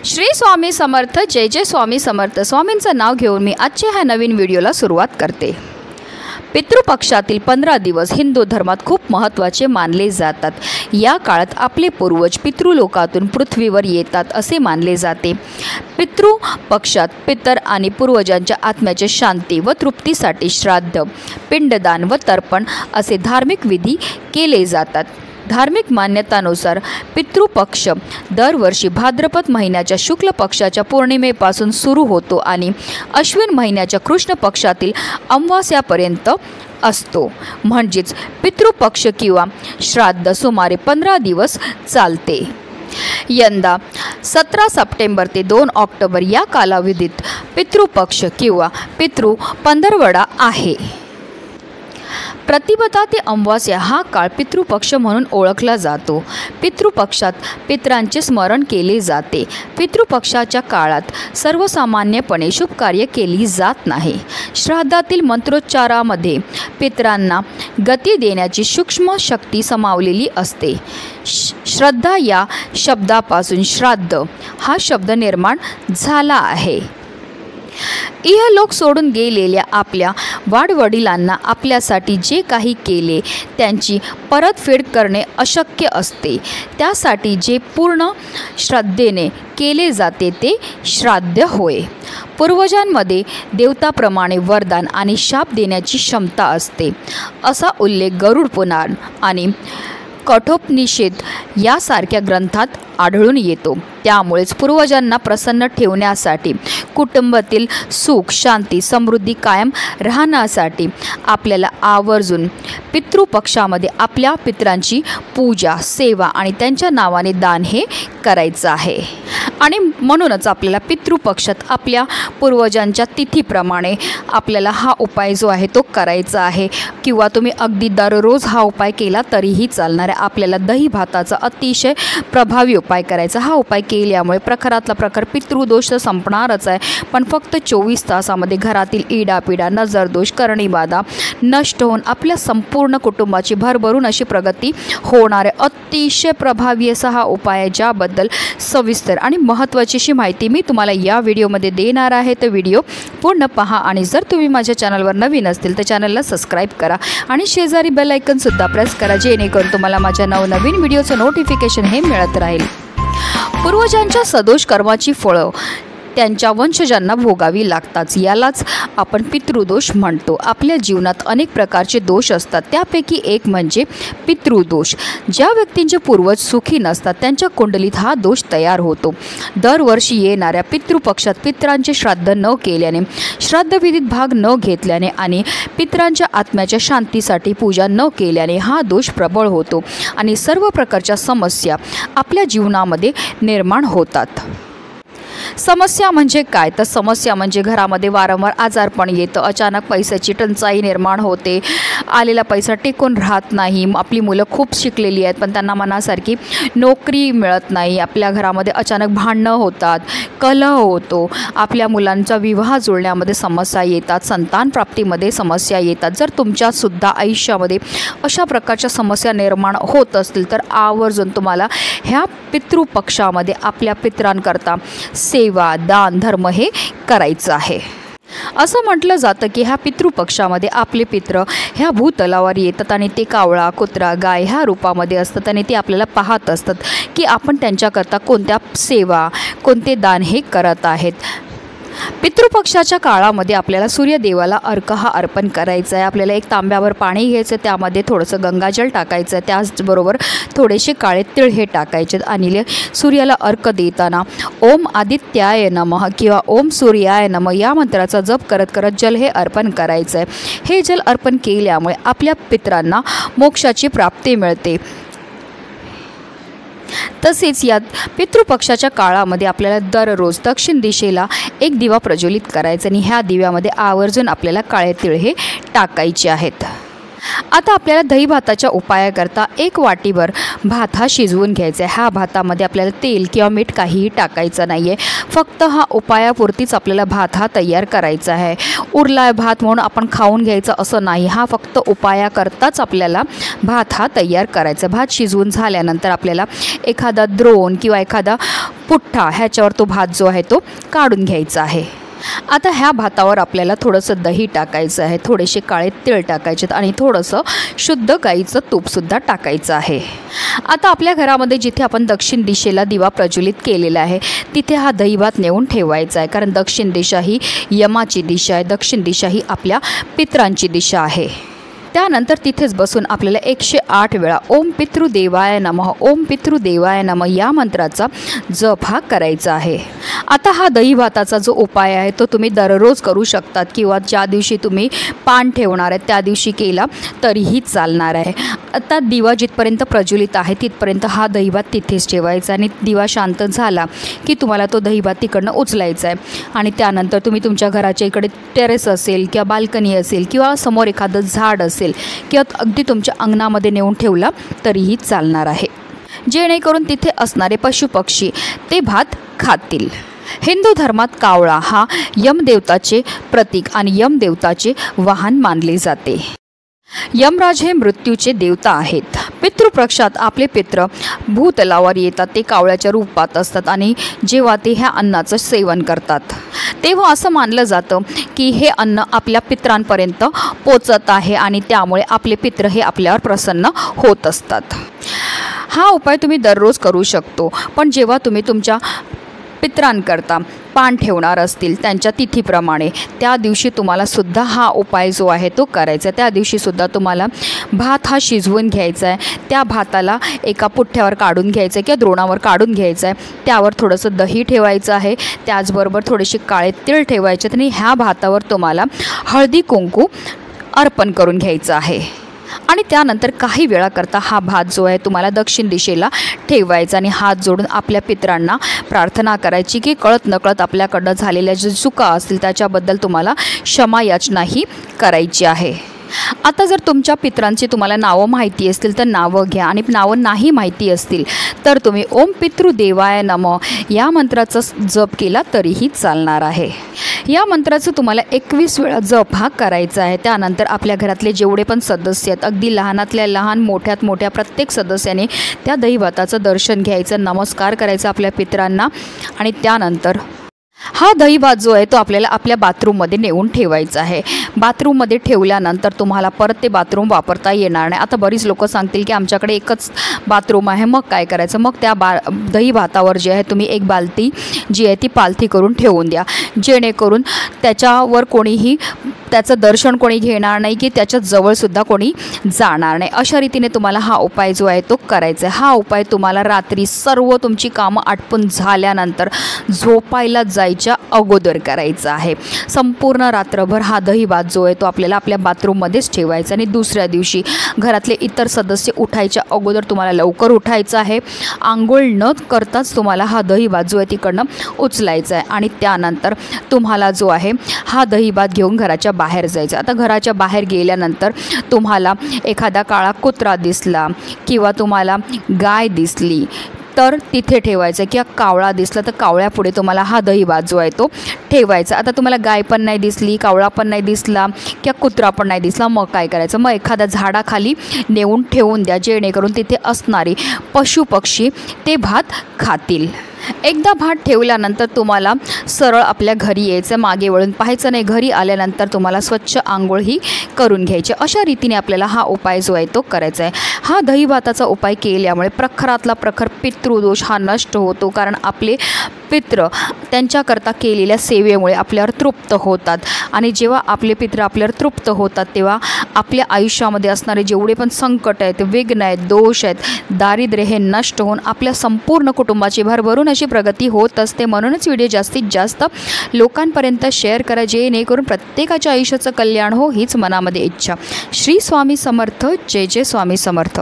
श्री स्वामी समर्थ, जय जय स्वामी समर्थ। स्वामींचं नाव घेऊन मी आजच्या ह्या नवीन व्हिडिओला सुरुवात करते। पितृपक्षातील 15 दिवस हिंदू धर्मात खूप महत्त्वाचे मानले जातात। या काळात आपले पूर्वज पितृलोकातून पृथ्वीवर येतात असे मानले जाते। पितृपक्षात पितर आणि पूर्वजांच्या आत्म्याच्या शांती व तृप्तीसाठी श्राद्ध, पिंडदान व तर्पण असे धार्मिक विधी केले जातात। धार्मिक मान्यतानुसार पितृपक्ष दरवर्षी भाद्रपद महिन्याच्या शुक्ल पक्षाच्या पौर्णिमेपासून सुरू होतो आणि अश्विन महिन्याच्या कृष्ण पक्षातील अमावास्यापर्यंत असतो। म्हणजेच पितृपक्ष किंवा श्राद्ध सुमारे 15 दिवस चालते। यंदा 17 सप्टेंबर ते 2 ऑक्टोबर या कालावधीत पितृपक्ष किंवा पितृ पंधरवडा आहे। प्रतिपदा ते अमावास्या हा काळ पितृपक्ष म्हणून ओळखला जातो। पितृपक्षात पितरांचे स्मरण केले जाते। पितृपक्षाच्या काळात सर्वसामान्यपणे शुभ कार्य केली जात नाही। श्राद्धातील मंत्रोच्चारामध्ये पितरांना गती देण्याची सूक्ष्म शक्ती समावलेली असते। श्रद्धा या शब्दापासून श्राद्ध हा शब्द निर्माण झाला आहे। इहलोक सोडून गेलेल्या आपल्या वाडवडिलांना आपल्यासाठी जे काही केले त्यांची परतफेड करणे अशक्य असते। त्यासाठी जे पूर्ण श्रद्धेने केले जाते ते श्राद्ध होय। पूर्वजांमध्ये देवताप्रमाणे वरदान आणि शाप देण्याची क्षमता असते असा उल्लेख गरुड पुराण आणि कठोपनिषद यासारख्या ग्रंथात आढळून येतो। त्यामुळेच पूर्वजांना प्रसन्न ठेवण्यासाठी, कुटुंबातील सुख शांती समृद्धी कायम राहण्यासाठी आपल्याला आवर्जून पितृपक्षामध्ये आपल्या पितरांची पूजा, सेवा आणि त्यांच्या नावाने दान हे करायचं आहे। आणि म्हणूनच आपल्याला पितृपक्षात आपल्या पूर्वजांच्या तिथीप्रमाणे आपल्याला हा उपाय जो आहे तो करायचा आहे। किंवा तुम्ही अगदी दररोज हा उपाय केला तरीही चालणार आहे। आपल्याला दही भाताचा अतिशय प्रभावी उपाय करायचा। हा उपाय केल्यामुळे प्रखरातला प्रखर पितृदोष संपणारच आहे, पण फक्त 24 तासामध्ये घरातील इडापिडा, नजरदोष, करणीबाधा नष्ट होऊन आपल्या संपूर्ण कुटुंबाची भरभरून अशी प्रगती होणार आहे। अतिशय प्रभावी असा हा उपाय आहे, ज्याबद्दल सविस्तर आणि महत्त्वाची अशी माहिती मी तुम्हाला या व्हिडिओमध्ये देणार आहे। तर व्हिडिओ पूर्ण पहा आणि जर तुम्ही माझ्या चॅनलवर नवीन असतील तर चॅनलला सबस्क्राईब करा आणि शेजारी बेल आयकॉनसुद्धा प्रेस करा, जेणेकरून तुम्हाला माझ्या नवनवीन व्हिडिओचं नोटिफिकेशन हे मिळत राहील। पूर्वजांच्या सदोष कर्माची फळं त्यांच्या वंशजांना भोगावी लागतात। यालाच आपण पितृदोष म्हणतो। आपल्या जीवनात अनेक प्रकारचे दोष असतात, त्यापैकी एक म्हणजे पितृदोष। ज्या व्यक्तींचे पूर्वज सुखी नसतात त्यांच्या कुंडलीत हा दोष तयार होतो। दरवर्षी येणाऱ्या पितृपक्षात पितरांचे श्राद्ध न केल्याने, श्राद्धविधीत भाग न घेतल्याने आणि पितरांच्या आत्म्याच्या शांतीसाठी पूजा न केल्याने हा दोष प्रबळ होतो आणि सर्व प्रकारच्या समस्या आपल्या जीवनामध्ये निर्माण होतात। समस्या म्हणजे काय? तर समस्या म्हणजे घरामध्ये वारंवार आजारपण येतं, अचानक पैशाची टंचाई निर्माण होते, आलेला पैसा टिकून राहत नाही, आपली मुलं खूप शिकलेली आहेत पण त्यांना मनासारखी नोकरी मिळत नाही, आपल्या घरामध्ये अचानक भांडणं होतात, कलह होतो, आपल्या मुलांचा विवाह जुळण्यामध्ये समस्या येतात, संतान प्राप्तीमध्ये समस्या येतात। जर तुमच्यासुद्धा आयुष्यामध्ये अशा प्रकारच्या समस्या निर्माण होत असतील तर आवर्जून तुम्हाला ह्या पितृपक्षामध्ये आपल्या पितरांकरता सेवा, दान, धर्म हे करायचं आहे। असं म्हटलं जातं की ह्या पितृपक्षामध्ये आपले पित्र ह्या भूतलावर येतात आणि ते कावळा, कुत्रा, गाय ह्या रूपामध्ये असतात आणि ते आपल्याला पाहत असतात की आपण त्यांच्याकरता कोणत्या सेवा, कोणते दान हे करत आहेत। पितृपक्षाच्या काळामध्ये आपल्याला सूर्यदेवाला अर्घ हा अर्पण करायचा आहे। आपल्याला एक तांब्यावर पाणी घ्यायचं, त्यामध्ये थोडंसं गंगाजल टाकायचं, त्याचबरोबर थोडेसे काळे तिळ हे टाकायचे आणि सूर्याला अर्घ देताना ओम आदित्याय नमः किंवा ओम सूर्याय नमः या मंत्राचा जप करत करत जल हे अर्पण करायचं आहे। हे जल अर्पण केल्यामुळे आपल्या पितरांना मोक्षाची प्राप्ती मिळते। तसेच या पितृपक्षाच्या काळामध्ये आपल्याला दररोज दक्षिण दिशेला एक दिवा प्रज्वलित करायचा आणि ह्या दिव्यामध्ये आवर्जून आपल्याला काळे तिळ हे टाकायचे आहेत। आता आपल्याला दही भाताच्या उपायाकरता 1 वाटीभर भात हा शिजवून घ्यायचा आहे। ह्या भातामध्ये आपल्याला तेल किंवा मीठ काहीही टाकायचं नाही आहे, फक्त हा उपायापुरतीच आपल्याला भात हा तयार करायचा आहे। उरला भात म्हणून आपण खाऊन घ्यायचं असं नाही, हा फक्त उपायाकरताच आपल्याला भात हा तयार करायचा। भात शिजवून झाल्यानंतर आपल्याला एखादा द्रोण किंवा एखादा पुठ्ठा ह्याच्यावर तो भात जो आहे तो काढून घ्यायचा आहे। आता ह्या भातावर आपल्याला थोडंसं दही टाकायचं आहे, थोडेसे काळे तीळ टाकायचे आणि थोडंसं शुद्ध गाईचं तूपसुद्धा टाकायचं आहे। आता आपल्या घरामध्ये जिथे आपण दक्षिण दिशेला दिवा प्रज्वलित केलेला आहे तिथे हा दही भात नेऊन ठेवायचा आहे, कारण दक्षिण दिशा ही यमाची दिशा आहे, दक्षिण दिशा ही आपल्या पितरांची दिशा आहे। त्यानंतर तिथेच बसून आपल्याला 108 वेळा ओम पितृदेवाय नमः, ओम पितृदेवाय नमः या मंत्राचा जप हा करायचा आहे। आता हा दही भाताचा जो उपाय आहे तो तुम्ही दररोज करू शकतात किंवा ज्या दिवशी तुम्ही पान ठेवणार आहे त्या दिवशी केला तरीही चालणार आहे। आता दिवा जिथपर्यंत प्रज्वलित आहे तिथपर्यंत हा दही भात तिथेच ठेवायचा आणि दिवा शांत झाला की तुम्हाला तो दही भात तिकडनं उचलायचा आहे आणि त्यानंतर तुम्ही तुमच्या घराच्या इकडे टेरेस असेल किंवा बाल्कनी असेल किंवा समोर एखादं झाड असेल किंवा अगदी तुमच्या अंगणामध्ये नेऊन ठेवला तरीही चालणार आहे, जेणेकरून तिथे असणारे पशुपक्षी ते भात खातील। हिंदू धर्मात कावळा हा यमदेवताचे प्रतीक आणि यमदेवताचे वाहन मानले जाते। यमराज हे मृत्यूचे देवता आहेत। पितृपक्षात आपले पित्र भूतलावर येतात, ते कावळ्याच्या रूपात असतात आणि जेव्हा ते ह्या अन्नाचं सेवन करतात तेव्हा असं मानलं जातं की हे अन्न आपल्या पितरांपर्यंत पोचत आहे आणि त्यामुळे आपले पित्र हे आपल्यावर प्रसन्न होत असतात। हा उपाय तुम्ही दररोज करू शकतो, पण जेव्हा तुम्ही तुमच्या पितरांकरता पान ठेवणार असतील त्यांच्या तिथीप्रमाणे त्या दिवशी तुम्हाला सुद्धा हा उपाय जो आहे तो करायचा आहे। त्या दिवशी सुद्धा तुम्हाला भात हा शिजवून घ्यायचा आहे, त्या भाताला एका पुठ्ठ्यावर काढून घ्यायचं आहे किंवा द्रोणावर काढून घ्यायचं आहे, त्यावर थोडंसं दही ठेवायचं आहे, त्याचबरोबर थोडेसे काळे तीळ ठेवायचे आणि ह्या भातावर तुम्हाला हळदी कुंकू अर्पण करून घ्यायचं आहे आणि त्यानंतर काही वेळाकरता हा भात जो आहे तुम्हाला दक्षिण दिशेला ठेवायचा आणि हात जोडून आपल्या पितरांना प्रार्थना करायची की कळत नकळत आपल्याकडनं झालेल्या ज्या चुका असतील त्याच्याबद्दल तुम्हाला क्षमा याचनाही करायची आहे। आता जर तुमच्या पितरांची तुम्हाला नावं माहिती असतील तर नावं घ्या आणि नावं नाही माहिती असतील तर तुम्ही ओम पितृदेवाय नमः या मंत्राचा जप केला तरीही चालणार आहे। या मंत्राचं तुम्हाला 21 वेळा जप हा करायचा आहे। त्यानंतर आपल्या घरातले जेवढे पण सदस्य आहेत अगदी लहानातल्या लहान मोठ्यात मोठ्या प्रत्येक सदस्याने त्या दही भाताचं दर्शन घ्यायचं, नमस्कार करायचा आपल्या पितरांना आणि त्यानंतर हा दही भात जो आहे तो आपल्याला आपल्या बाथरूममध्ये नेऊन ठेवायचा आहे। बाथरूममध्ये ठेवल्यानंतर तुम्हाला परत ते बाथरूम वापरता येणार नाही। आता बरीच लोक सांगतील की आमच्याकडे एकच बाथरूम आहे, मग काय करायचं? मग त्या दही भातावर जे आहे तुम्ही एक बालती जी आहे ती पालथी करून ठेवून द्या, जेणेकरून त्याच्यावर कोणीही त्याचं दर्शन कोणी घेणार नाही की त्याच्या जवळसुद्धा कोणी जाणार नाही। अशा रीतीने तुम्हाला हा उपाय जो आहे तो करायचा आहे। हा उपाय तुम्हाला रात्री सर्व तुमची कामं आटपून झाल्यानंतर झोपायला जायच्या अगोदर करायचा आहे। संपूर्ण रात्रभर हा दही भात जो आहे तो आपल्याला आपल्या बाथरूममध्येच ठेवायचा आणि दुसऱ्या दिवशी घरातले इतर सदस्य उठायच्या अगोदर तुम्हाला लवकर उठायचं आहे। आंघोळ न करताच तुम्हाला हा दही भात जो आहे तिकडनं उचलायचा आहे आणि त्यानंतर तुम्हाला जो आहे हा दही भात घेऊन घराच्या बाहेर जायचं। आता घराच्या बाहेर गेल्यानंतर तुम्हाला एखादा काळा कुत्रा दिसला किंवा तुम्हाला गाय दिसली तर तिथे ठेवायचं किंवा कावळा दिसला तर कावळ्यापुढे तुम्हाला हा दही भात जो आहे तो ठेवायचा। आता तुम्हाला गाय पण नाही दिसली, कावळा पण नाही दिसला किंवा कुत्रा पण नाही दिसला, मग काय करायचं? मग एखाद्या झाडाखाली नेऊन ठेवून द्या, जेणेकरून तिथे असणारे पशुपक्षी ते भात खातील। एकदा भात ठेवल्यानंतर तुम्हाला सरळ आपल्या घरी यायचं, मागे वळून पाहायचं नाही। घरी आल्यानंतर तुम्हाला स्वच्छ आंघोळ ही करून घ्यायची। अशा रीतीने आपल्याला हा उपाय जो आहे तो करायचा आहे। हा दही भाताचा उपाय केल्यामुळे प्रखरातला प्रखर पितृदोष हा नष्ट होतो, कारण आपले पित्र त्यांच्याकरता केलेल्या सेवेमुळे आपल्यावर तृप्त होतात आणि जेव्हा आपले पित्र आपल्यावर तृप्त होतात तेव्हा आपल्या आयुष्यामध्ये असणारे जेवढे पण संकट आहेत, विघ्न आहेत, दोष आहेत, दारिद्र्य हे नष्ट होऊन आपल्या संपूर्ण कुटुंबाची भरभरून अशी प्रगती होत असते। म्हणूनच व्हिडिओ जास्तीत जास्त लोकांपर्यंत शेअर करा, जेणेकरून प्रत्येकाच्या आयुष्याचं कल्याण हो हीच मनामध्ये इच्छा। श्री स्वामी समर्थ, जय जय स्वामी समर्थ।